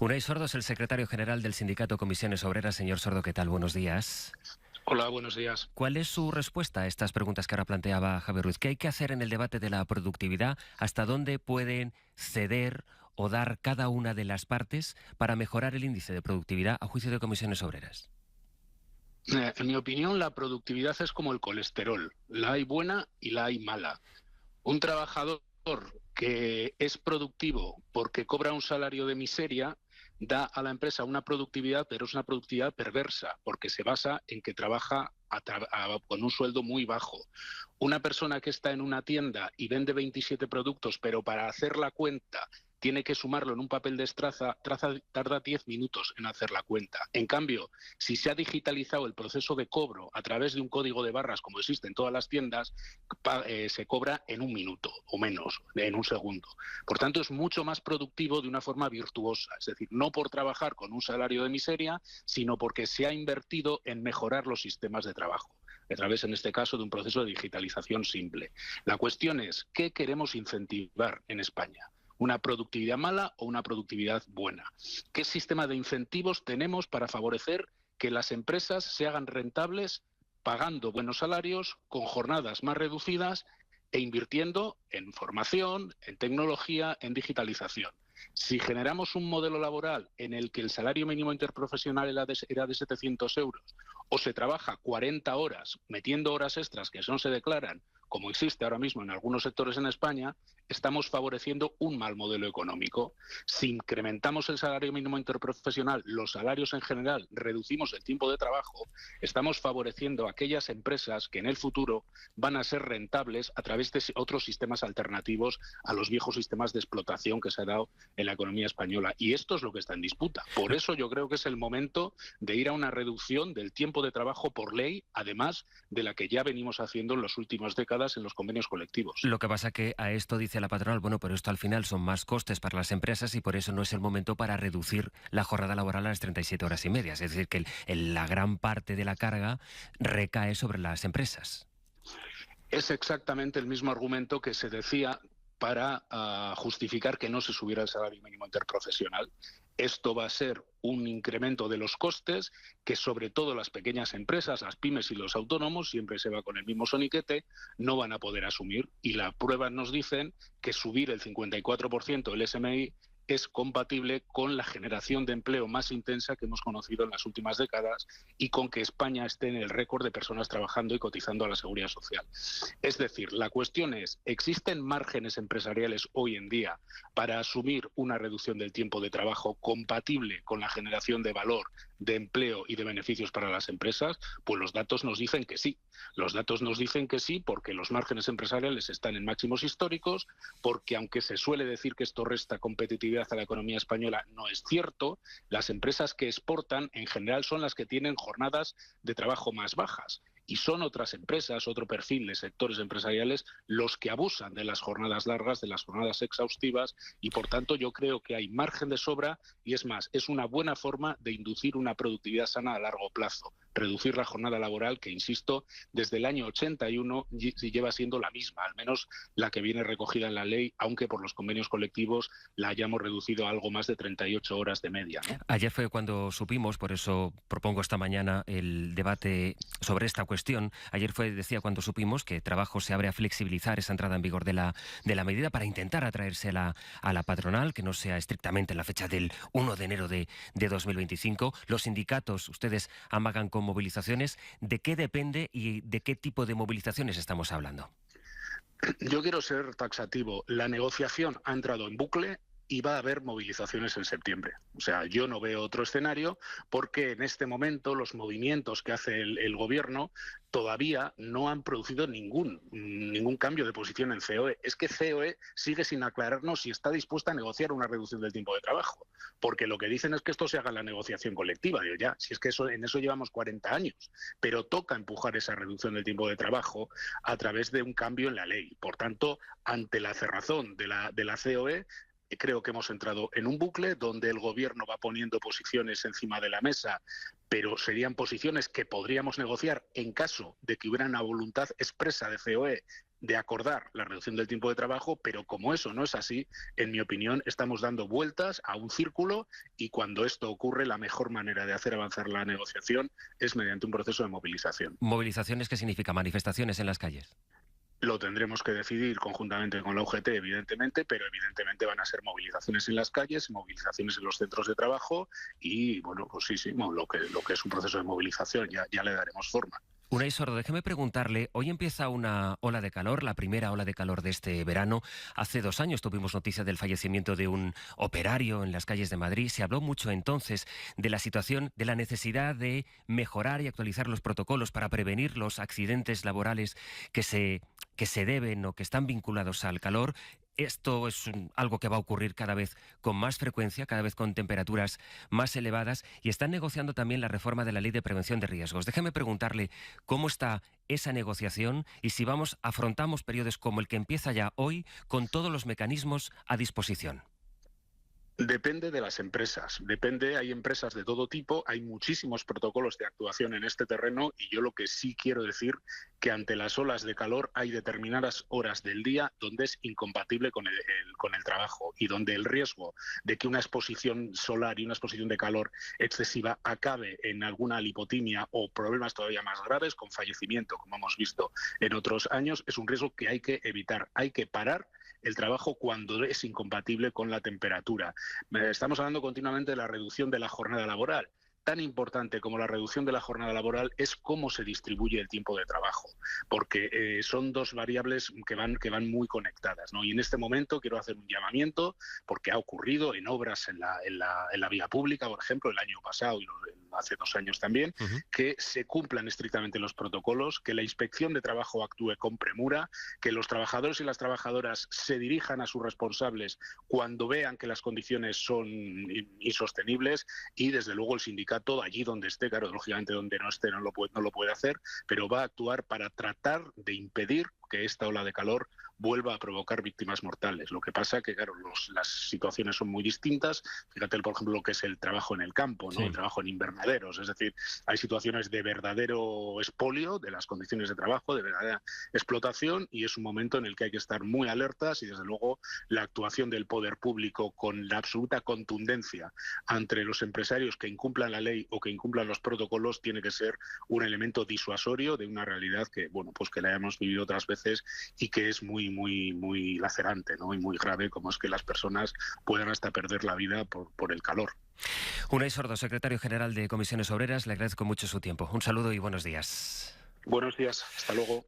Unai Sordo es el secretario general del sindicato Comisiones Obreras. Señor Sordo, ¿qué tal? Buenos días. Hola, buenos días. ¿Cuál es su respuesta a estas preguntas que ahora planteaba Javier Ruiz? ¿Qué hay que hacer en el debate de la productividad? ¿Hasta dónde pueden ceder o dar cada una de las partes para mejorar el índice de productividad a juicio de Comisiones Obreras? En mi opinión, la productividad es como el colesterol. La hay buena y la hay mala. Un trabajador que es productivo porque cobra un salario de miseria da a la empresa una productividad, pero es una productividad perversa, porque se basa en que trabaja con un sueldo muy bajo. Una persona que está en una tienda y vende 27 productos, pero para hacer la cuenta tiene que sumarlo en un papel de tarda 10 minutos en hacer la cuenta. En cambio, si se ha digitalizado el proceso de cobro a través de un código de barras, como existe en todas las tiendas, se cobra en un minuto o menos, en un segundo. Por tanto, es mucho más productivo de una forma virtuosa, es decir, no por trabajar con un salario de miseria, sino porque se ha invertido en mejorar los sistemas de trabajo a través, en este caso, de un proceso de digitalización simple. La cuestión es, ¿qué queremos incentivar en España? ¿Una productividad mala o una productividad buena? ¿Qué sistema de incentivos tenemos para favorecer que las empresas se hagan rentables pagando buenos salarios, con jornadas más reducidas e invirtiendo en formación, en tecnología, en digitalización? Si generamos un modelo laboral en el que el salario mínimo interprofesional era de 700 euros o se trabaja 40 horas metiendo horas extras que no se declaran, como existe ahora mismo en algunos sectores en España, estamos favoreciendo un mal modelo económico. Si incrementamos el salario mínimo interprofesional, los salarios en general, reducimos el tiempo de trabajo, estamos favoreciendo a aquellas empresas que en el futuro van a ser rentables a través de otros sistemas alternativos a los viejos sistemas de explotación que se ha dado en la economía española. Y esto es lo que está en disputa. Por eso yo creo que es el momento de ir a una reducción del tiempo de trabajo por ley, además de la que ya venimos haciendo en las últimas décadas en los convenios colectivos. Lo que pasa que a esto dice la patronal, bueno, pero esto al final son más costes para las empresas y por eso no es el momento para reducir la jornada laboral a las 37 horas y media. Es decir, que la gran parte de la carga recae sobre las empresas. Es exactamente el mismo argumento que se decía para justificar que no se subiera el salario mínimo interprofesional. Esto va a ser un incremento de los costes que sobre todo las pequeñas empresas, las pymes y los autónomos, siempre se va con el mismo soniquete, no van a poder asumir. Y las pruebas nos dicen que subir el 54% del SMI es compatible con la generación de empleo más intensa que hemos conocido en las últimas décadas y con que España esté en el récord de personas trabajando y cotizando a la Seguridad Social. Es decir, la cuestión es, ¿existen márgenes empresariales hoy en día para asumir una reducción del tiempo de trabajo compatible con la generación de valor, de empleo y de beneficios para las empresas? Pues los datos nos dicen que sí. Los datos nos dicen que sí porque los márgenes empresariales están en máximos históricos, porque aunque se suele decir que esto resta competitividad a la economía española, no es cierto. Las empresas que exportan en general son las que tienen jornadas de trabajo más bajas. Y son otras empresas, otro perfil de sectores empresariales, los que abusan de las jornadas largas, de las jornadas exhaustivas, y por tanto yo creo que hay margen de sobra y es más, es una buena forma de inducir una productividad sana a largo plazo. Reducir la jornada laboral, que insisto, desde el año 81 lleva siendo la misma, al menos la que viene recogida en la ley, aunque por los convenios colectivos la hayamos reducido a algo más de 38 horas de media, ¿no? Ayer fue cuando supimos, por eso propongo esta mañana el debate sobre esta cuestión. Ayer fue, decía, cuando supimos que Trabajo se abre a flexibilizar esa entrada en vigor de la medida para intentar atraerse a la patronal, que no sea estrictamente en la fecha del 1 de enero de 2025. Los sindicatos, ustedes amagan con movilizaciones. ¿De qué depende y de qué tipo de movilizaciones estamos hablando? Yo quiero ser taxativo. La negociación ha entrado en bucle y va a haber movilizaciones en septiembre. O sea, yo no veo otro escenario porque en este momento los movimientos que hace el gobierno todavía no han producido ningún cambio de posición en COE. Es que COE sigue sin aclararnos si está dispuesta a negociar una reducción del tiempo de trabajo, porque lo que dicen es que esto se haga en la negociación colectiva. Digo, ya, si es que en eso llevamos 40 años, pero toca empujar esa reducción del tiempo de trabajo a través de un cambio en la ley. Por tanto, ante la cerrazón de la COE, creo que hemos entrado en un bucle donde el gobierno va poniendo posiciones encima de la mesa, pero serían posiciones que podríamos negociar en caso de que hubiera una voluntad expresa de COE de acordar la reducción del tiempo de trabajo, pero como eso no es así, en mi opinión, estamos dando vueltas a un círculo y cuando esto ocurre, la mejor manera de hacer avanzar la negociación es mediante un proceso de movilización. ¿Movilizaciones qué significa? ¿Manifestaciones en las calles? Lo tendremos que decidir conjuntamente con la UGT, evidentemente, pero evidentemente van a ser movilizaciones en las calles, movilizaciones en los centros de trabajo y, bueno, pues sí, lo que es un proceso de movilización, ya le daremos forma. Unai Sordo, déjeme preguntarle, hoy empieza una ola de calor, la primera ola de calor de este verano. Hace 2 años tuvimos noticia del fallecimiento de un operario en las calles de Madrid. Se habló mucho entonces de la situación, de la necesidad de mejorar y actualizar los protocolos para prevenir los accidentes laborales que se deben o que están vinculados al calor. Esto es algo que va a ocurrir cada vez con más frecuencia, cada vez con temperaturas más elevadas, y están negociando también la reforma de la Ley de Prevención de Riesgos. Déjeme preguntarle cómo está esa negociación y si afrontamos periodos como el que empieza ya hoy con todos los mecanismos a disposición. Depende de las empresas, hay empresas de todo tipo, hay muchísimos protocolos de actuación en este terreno y yo lo que sí quiero decir que ante las olas de calor hay determinadas horas del día donde es incompatible con el trabajo y donde el riesgo de que una exposición solar y una exposición de calor excesiva acabe en alguna lipotimia o problemas todavía más graves con fallecimiento, como hemos visto en otros años, es un riesgo que hay que evitar, hay que parar el trabajo cuando es incompatible con la temperatura. Estamos hablando continuamente de la reducción de la jornada laboral. Tan importante como la reducción de la jornada laboral es cómo se distribuye el tiempo de trabajo, porque son dos variables que van muy conectadas, ¿no? Y en este momento quiero hacer un llamamiento, porque ha ocurrido en obras en la vía pública, por ejemplo, el año pasado y hace 2 años también, que se cumplan estrictamente los protocolos, que la Inspección de Trabajo actúe con premura, que los trabajadores y las trabajadoras se dirijan a sus responsables cuando vean que las condiciones son insostenibles y, desde luego, el sindicato, allí donde esté, claro, lógicamente donde no esté no lo puede hacer, pero va a actuar para tratar de impedir que esta ola de calor vuelva a provocar víctimas mortales. Lo que pasa que, claro, las situaciones son muy distintas. Fíjate, por ejemplo, lo que es el trabajo en el campo, ¿no? Sí. El trabajo en invernaderos. Es decir, hay situaciones de verdadero expolio de las condiciones de trabajo, de verdadera explotación, y es un momento en el que hay que estar muy alertas y, desde luego, la actuación del poder público con la absoluta contundencia ante los empresarios que incumplan la ley o que incumplan los protocolos tiene que ser un elemento disuasorio de una realidad que, bueno, pues que la hemos vivido otras veces y que es muy lacerante, ¿no? Y muy grave, como es que las personas puedan hasta perder la vida por el calor. Unai Sordo, secretario general de Comisiones Obreras, le agradezco mucho su tiempo. Un saludo y buenos días. Buenos días, hasta luego.